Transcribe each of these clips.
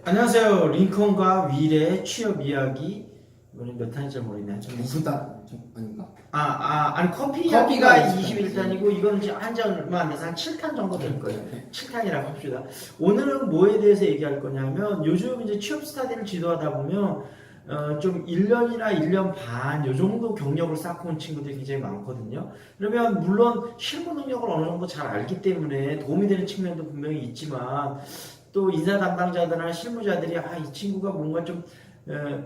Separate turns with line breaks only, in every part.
안녕하세요. 링컨과 윌의 취업 이야기. 이번엔 몇 탄인지 모르겠네.
20단 아닌가?
아니 커피가
커피가
21탄이고 이거는 지금 한 장만 안 돼서 한 7탄 정도 될 거예요. 7탄이라고 합시다. 오늘은 뭐에 대해서 얘기할 거냐면 요즘 이제 취업 스타디를 지도하다 보면 좀 1년이나 1년 반 요 정도 경력을 쌓고 온 친구들이 굉장히 많거든요. 그러면 물론 실무 능력을 어느 정도 잘 알기 때문에 도움이 되는 측면도 분명히 있지만 또 인사 담당자들이나 실무자들이 이 친구가 뭔가 좀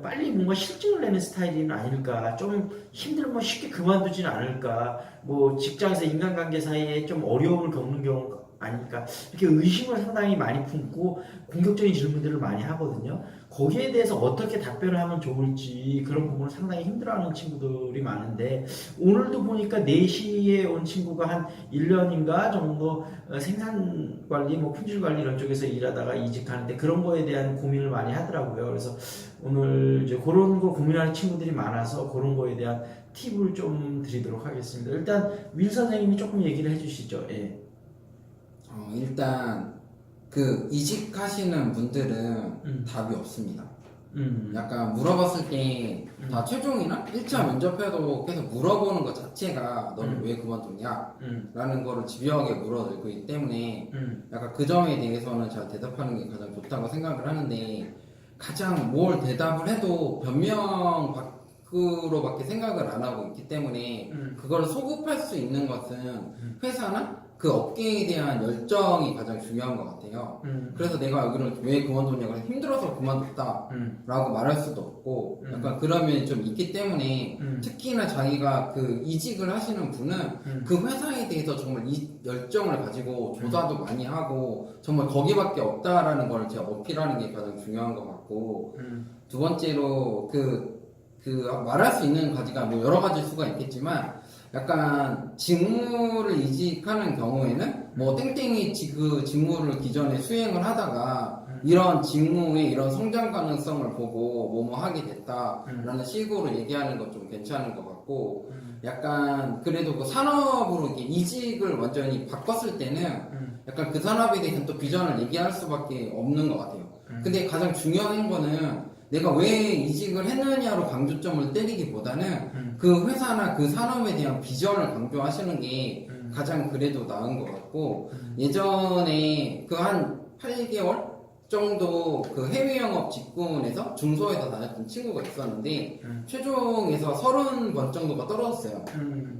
빨리 뭔가 실증을 내는 스타일은 아닐까, 좀 힘들면 쉽게 그만두지는 않을까, 뭐 직장에서 인간관계 사이에 좀 어려움을 겪는 경우가 아닐까, 이렇게 의심을 상당히 많이 품고 공격적인 질문들을 많이 하거든요. 거기에 대해서 어떻게 답변을 하면 좋을지 그런 부분을 상당히 힘들어하는 친구들이 많은데, 오늘도 보니까 4시에 온 친구가 한 1년인가 정도 생산관리, 뭐 품질관리 이런 쪽에서 일하다가 이직하는데 그런 거에 대한 고민을 많이 하더라고요. 그래서 오늘 이제 그런 거 고민하는 친구들이 많아서 그런 거에 대한 팁을 좀 드리도록 하겠습니다. 일단 윌 선생님이 조금 얘기를 해주시죠. 예.
일단 그 이직하시는 분들은 답이 없습니다. 약간 물어봤을 때 다 최종이나 1차 면접에도 계속 물어보는 것 자체가 너는 왜 그만뒀냐? 라는 거를 집요하게 물어들기 때문에 약간 그 점에 대해서는 제가 대답하는 게 가장 좋다고 생각을 하는데, 가장 뭘 대답을 해도 변명 밖으로밖에 생각을 안 하고 있기 때문에 그걸 소급할 수 있는 것은 회사나 그 업계에 대한 열정이 가장 중요한 것 같아요. 그래서 내가 여기를 왜 그만뒀냐고 해서 힘들어서 그만뒀다 라고 말할 수도 없고, 약간 그런 면이 좀 있기 때문에 특히나 자기가 그 이직을 하시는 분은 그 회사에 대해서 정말 이 열정을 가지고 조사도 많이 하고 정말 거기밖에 없다라는 걸 제가 어필하는 게 가장 중요한 것 같고, 두 번째로 말할 수 있는 가지가 뭐 여러 가지일 수가 있겠지만, 약간 직무를 이직하는 경우에는 뭐 땡땡이 그 직무를 기존에 수행을 하다가 이런 직무의 이런 성장 가능성을 보고 뭐뭐 하게 됐다라는 식으로 얘기하는 건 좀 괜찮은 것 같고, 약간 그래도 그 산업으로 이렇게 이직을 완전히 바꿨을 때는 약간 그 산업에 대해서 또 비전을 얘기할 수밖에 없는 것 같아요. 근데 가장 중요한 거는 내가 왜 이직을 했느냐로 강조점을 때리기보다는 그 회사나 그 산업에 대한 비전을 강조하시는 게 가장 그래도 나은 것 같고, 예전에 그 한 8개월 정도 그 해외 영업 직군에서 중소에서 다녔던 친구가 있었는데 최종에서 30번 정도가 떨어졌어요.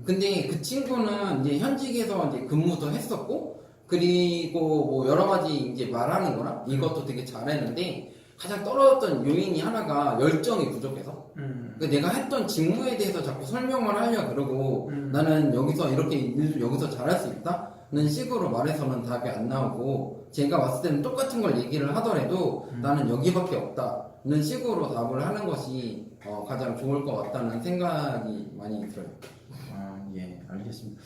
근데 그 친구는 이제 현직에서 이제 근무도 했었고, 그리고 뭐 여러 가지 이제 말하는 거나 이것도 되게 잘했는데, 가장 떨어졌던 요인이 하나가 열정이 부족해서. 그러니까 내가 했던 직무에 대해서 자꾸 설명을 하려 그러고 나는 여기서 이렇게 여기서 잘할 수 있다는 식으로 말해서는 답이 안 나오고, 제가 왔을 때는 똑같은 걸 얘기를 하더라도 나는 여기밖에 없다는 식으로 답을 하는 것이 가장 좋을 것 같다는 생각이 많이 들어요.
예, 알겠습니다.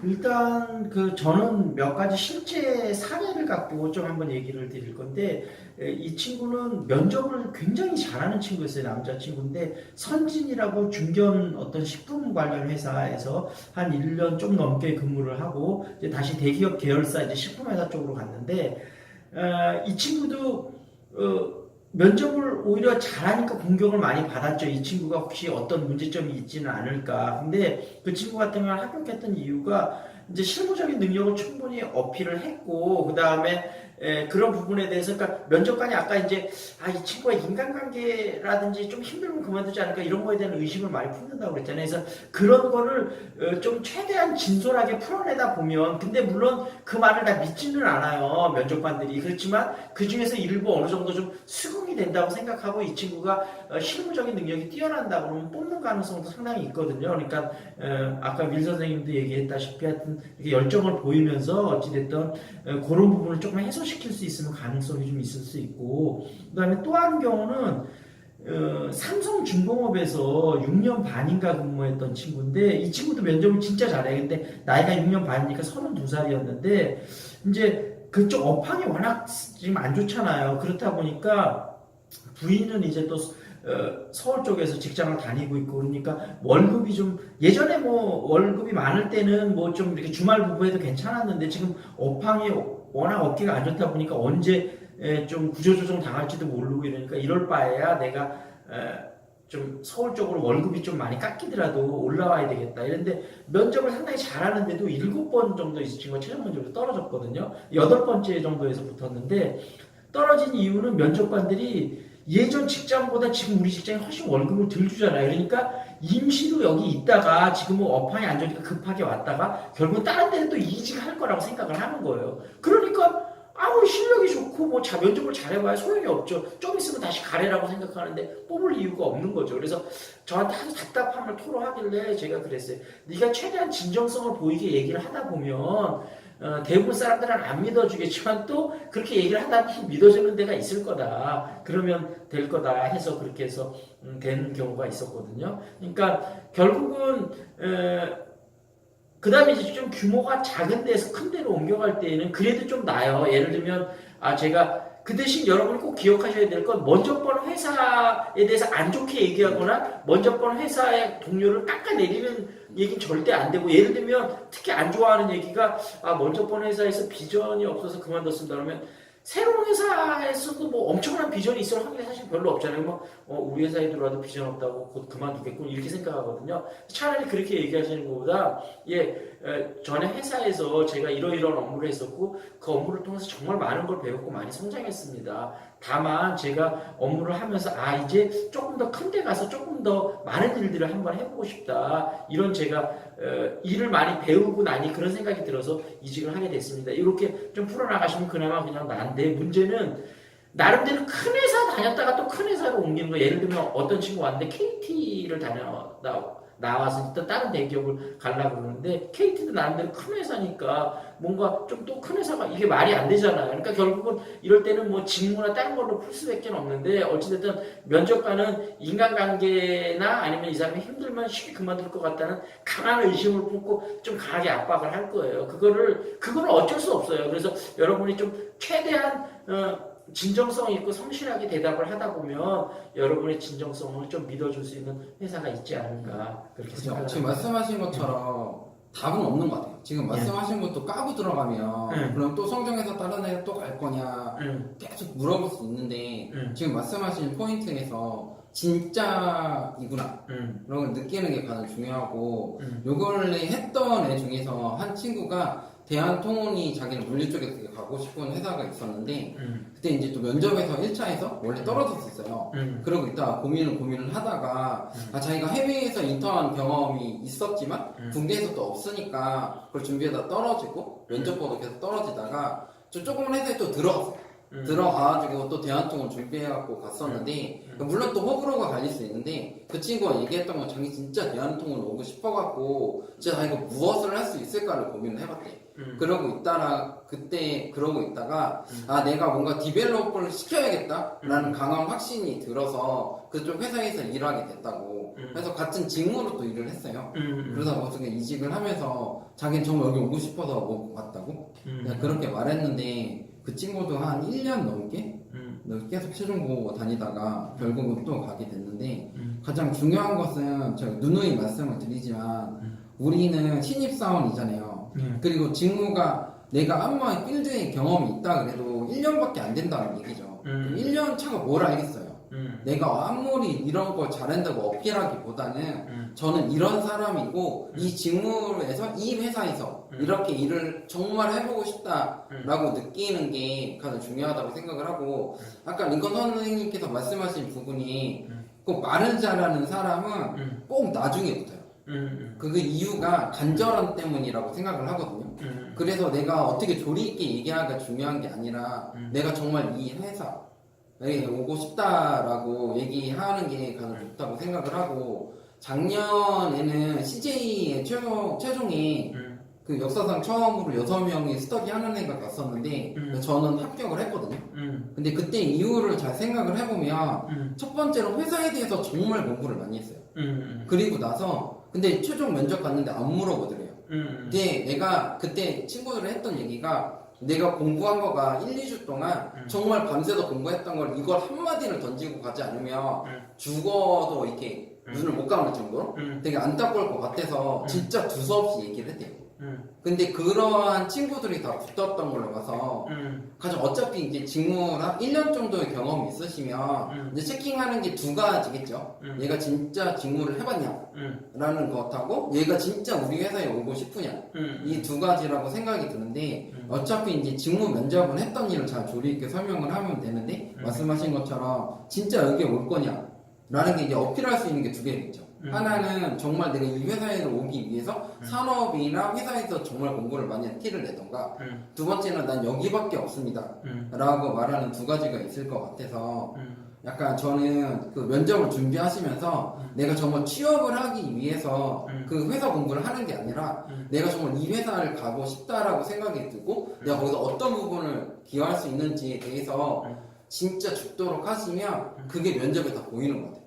일단 저는 몇 가지 실제 사례를 갖고 좀 한번 얘기를 드릴 건데, 이 친구는 면접을 굉장히 잘하는 친구였어요. 남자친구인데 선진이라고 중견 어떤 식품 관련 회사에서 한 1년 좀 넘게 근무를 하고 이제 다시 대기업 계열사 이제 식품회사 쪽으로 갔는데, 이 친구도 면접을 오히려 잘하니까 공격을 많이 받았죠. 이 친구가 혹시 어떤 문제점이 있지는 않을까. 근데 그 친구 같은 경우는 합격했던 이유가 이제 실무적인 능력을 충분히 어필을 했고, 그 다음에 그런 부분에 대해서, 그러니까 면접관이 아까 이제 이 친구가 인간관계라든지 좀 힘들면 그만두지 않을까 이런 거에 대한 의심을 많이 품는다고 그랬잖아요. 그래서 그런 거를 좀 최대한 진솔하게 풀어내다 보면, 근데 물론 그 말을 다 믿지는 않아요, 면접관들이. 그렇지만 그 중에서 일부 어느 정도 좀 수긍이 된다고 생각하고 이 친구가 실무적인 능력이 뛰어난다 그러면 뽑는 가능성도 상당히 있거든요. 그러니까 아까 밀 선생님도 얘기했다시피 하여튼 이렇게 열정을 보이면서 어찌됐든 그런 부분을 조금 해소시킬 수 있으면 가능성이 좀 있을 수 있고, 그 다음에 또 한 경우는 삼성중공업에서 6년 반인가 근무했던 친구인데, 이 친구도 면접을 진짜 잘해. 근데 나이가 6년 반이니까 32살이었는데 이제 그쪽 업황이 워낙 지금 안 좋잖아요. 그렇다 보니까 부인은 이제 또 서울 쪽에서 직장을 다니고 있고, 그러니까 월급이 좀, 예전에 뭐 월급이 많을 때는 뭐 좀 이렇게 주말 부부해도 괜찮았는데 지금 업황이 워낙 어깨가 안 좋다 보니까 언제 좀 구조조정 당할지도 모르고 이러니까 이럴 바에야 내가 좀 서울 쪽으로 월급이 좀 많이 깎이더라도 올라와야 되겠다. 이런데 면접을 상당히 잘하는데도 7번 정도 이 친구가 최종 면접에서 떨어졌거든요. 8번째 정도에서 붙었는데 떨어진 이유는 면접관들이 예전 직장보다 지금 우리 직장이 훨씬 월급을 덜 주잖아요. 그러니까 임시로 여기 있다가 지금 뭐 업황이 안 좋으니까 급하게 왔다가 결국 다른 데는 또 이직할 거라고 생각을 하는 거예요. 그러니까 아무리 실력이 좋고 뭐 면접을 잘해봐야 소용이 없죠. 좀 있으면 다시 가래라고 생각하는데 뽑을 이유가 없는 거죠. 그래서 저한테 아주 답답함을 토로하길래 제가 그랬어요. 네가 최대한 진정성을 보이게 얘기를 하다 보면 대부분 사람들은 안 믿어주겠지만 또 그렇게 얘기를 하다 보면 믿어주는 데가 있을 거다. 그러면 될 거다 해서 그렇게 해서 된 경우가 있었거든요. 그러니까 결국은 그 다음에 이제 좀 규모가 작은 데서 큰 데로 옮겨갈 때에는 그래도 좀 나아요. 예를 들면 제가 그 대신 여러분이 꼭 기억하셔야 될 건 먼저 번 회사에 대해서 안 좋게 얘기하거나 먼저 번 회사의 동료를 깎아내리는 얘기는 절대 안 되고, 예를 들면 특히 안 좋아하는 얘기가 먼저 번 회사에서 비전이 없어서 그만뒀습니다 그러면 새로운 회사에서도 뭐 엄청난 비전이 있을 확률이 사실 별로 없잖아요. 우리 회사에 들어와도 비전 없다고 곧 그만두겠군 이렇게 생각하거든요. 차라리 그렇게 얘기하시는 것보다 전에 회사에서 제가 이러이러한 업무를 했었고 그 업무를 통해서 정말 많은 걸 배웠고 많이 성장했습니다. 다만 제가 업무를 하면서 이제 조금 더 큰 데 가서 조금 더 많은 일들을 한번 해보고 싶다. 이런 제가 일을 많이 배우고 나니 그런 생각이 들어서 이직을 하게 됐습니다. 이렇게 좀 풀어나가시면 그나마 그냥 나은데, 문제는 나름대로 큰 회사 다녔다가 또 큰 회사로 옮기는 거. 예를 들면 어떤 친구가 왔는데 KT를 나와서 일단 다른 대기업을 가려고 그러는데 KT도 나름대로 큰 회사니까 뭔가 좀 또 큰 회사가 이게 말이 안 되잖아요. 그러니까 결국은 이럴 때는 뭐 직무나 다른 걸로 풀 수밖에 없는데, 어찌됐든 면접관은 인간관계나 아니면 이 사람이 힘들면 쉽게 그만둘 것 같다는 강한 의심을 품고 좀 강하게 압박을 할 거예요. 그거는 어쩔 수 없어요. 그래서 여러분이 좀 최대한 진정성 있고 성실하게 대답을 하다 보면 여러분의 진정성을 좀 믿어줄 수 있는 회사가 있지 않을까 그렇게
그렇죠.
생각합니다.
지금 말씀하신 것처럼 답은 없는 것 같아요. 지금 말씀하신 것도 까고 들어가면 그럼 또 성장해서 다른 애 또 갈 거냐 계속 물어볼 수 있는데 지금 말씀하신 포인트에서 진짜이구나 이런 걸 느끼는 게 가장 중요하고, 요 근래 했던 애 중에서 한 친구가 대한통운이 자기는 물류 쪽에 되게 가고 싶은 회사가 있었는데 그때 이제 또 면접에서 1차에서 원래 떨어졌었어요. 그러고 있다가 고민을 하다가 자기가 해외에서 인턴 경험이 있었지만 국내에서 또 없으니까 그걸 준비하다 떨어지고 면접 보도 계속 떨어지다가 조그만 회사에 또 들어갔어요. 들어가가지고 또 대한통운 준비해갖고 갔었는데 물론 또 호불호가 갈릴 수 있는데 그 친구가 얘기했던 건 자기 진짜 대한통운 오고 싶어갖고 진짜 자기가 무엇을 할 수 있을까를 고민을 해봤대. 그러고 있다가 내가 뭔가 디벨로퍼를 시켜야겠다라는 강한 확신이 들어서 그쪽 회사에서 일하게 됐다고. 그래서 같은 직무로 또 일을 했어요. 그러다 어떻게 이직을 하면서 자기는 정말 여기 오고 싶어서 오고 갔다고 그렇게 말했는데, 그 친구도 한 1년 넘게 계속 최종 보고 다니다가 결국은 또 가게 됐는데, 가장 중요한 것은 제가 누누이 말씀을 드리지만 우리는 신입사원이잖아요. 그리고 직무가 내가 아무리 필드에 경험이 있다 그래도 1년밖에 안 된다는 얘기죠. 1년 차가 뭘 알겠어요. 내가 아무리 이런 걸 잘한다고 어필하기보다는 저는 이런 사람이고 이 직무에서 이 회사에서 이렇게 일을 정말 해보고 싶다라고 느끼는 게 가장 중요하다고 생각을 하고, 아까 링컨 선생님께서 말씀하신 부분이 꼭 말을 잘하는 사람은 꼭 나중에 붙어요. 그 이유가 간절함 때문이라고 생각을 하거든요. 그래서 내가 어떻게 조리 있게 얘기하기가 중요한 게 아니라 내가 정말 이 회사에 오고 싶다라고 얘기하는 게 가장 좋다고 생각을 하고, 작년에는 CJ의 최종이 그 역사상 처음으로 6명이 스터디 하는 애가 갔었는데 저는 합격을 했거든요. 근데 그때 이유를 잘 생각을 해보면 첫 번째로 회사에 대해서 정말 공부를 많이 했어요. 그리고 나서 근데 최종 면접 갔는데 안 물어보더래요. 근데 내가 그때 친구들이 했던 얘기가, 내가 공부한 거가 1, 2주 동안 정말 밤새도 공부했던 걸 이걸 한마디를 던지고 가지 않으면 죽어도 이렇게 눈을 못 감을 정도로 되게 안타까울 것 같아서 진짜 두서없이 얘기를 했대요. 근데 그러한 친구들이 다 붙었던 걸로 봐서 가장 어차피 이제 직무를 한 1년 정도의 경험이 있으시면 이제 체킹하는 게 두 가지겠죠. 얘가 진짜 직무를 해봤냐 라는 것하고 얘가 진짜 우리 회사에 오고 싶으냐 이 두 가지라고 생각이 드는데 어차피 이제 직무 면접은 했던 일을 잘 조리 있게 설명을 하면 되는데 말씀하신 것처럼 진짜 여기에 올 거냐 라는 게 이제 어필할 수 있는 게 두 개겠죠. 하나는 정말 내가 이 회사에 오기 위해서 산업이나 회사에서 정말 공부를 많이 티를 내던가 두 번째는 난 여기밖에 없습니다 라고 말하는 두 가지가 있을 것 같아서 약간 저는 그 면접을 준비하시면서 내가 정말 취업을 하기 위해서 그 회사 공부를 하는 게 아니라 내가 정말 이 회사를 가고 싶다라고 생각이 들고 내가 거기서 어떤 부분을 기여할 수 있는지에 대해서 진짜 죽도록 하시면 그게 면접에 다 보이는 것 같아요.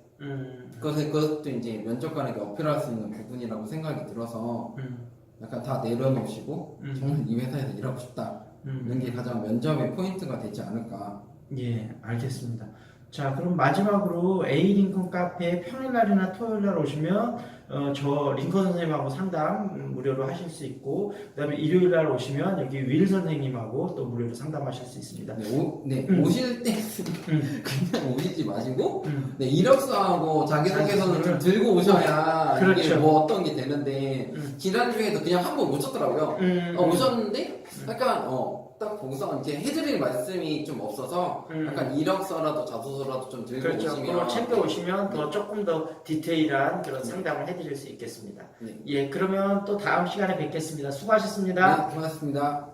그것도 이제 면접관에게 어필할 수 있는 부분이라고 생각이 들어서 약간 다 내려놓으시고 정말 이 회사에서 일하고 싶다는 게 가장 면접의 포인트가 되지 않을까.
예, 알겠습니다. 자, 그럼 마지막으로 A 링컨 카페 평일날이나 토요일날 오시면 저 링컨 선생님하고 상담 무료로 하실 수 있고, 그다음에 일요일날 오시면 여기 윌 선생님하고 또 무료로 상담하실 수 있습니다.
오실 때 그냥 오시지 마시고 이력서하고 자기소개서는 좀 들고 오셔야
그렇죠.
이게 뭐 어떤 게 되는데 지난주에도 그냥 한 번 오셨더라고요. 오셨는데 약간 딱 보고서 이렇게 해드릴 말씀이 좀 없어서 약간 이력서라도 자소서라도 좀 들고
그렇죠.
오시면
그걸 챙겨 오시면 더 조금 더 디테일한 그런 상담을 해드릴 수 있겠습니다.
네.
예, 그러면 또 다음 시간에 뵙겠습니다. 수고하셨습니다.
네, 고맙습니다.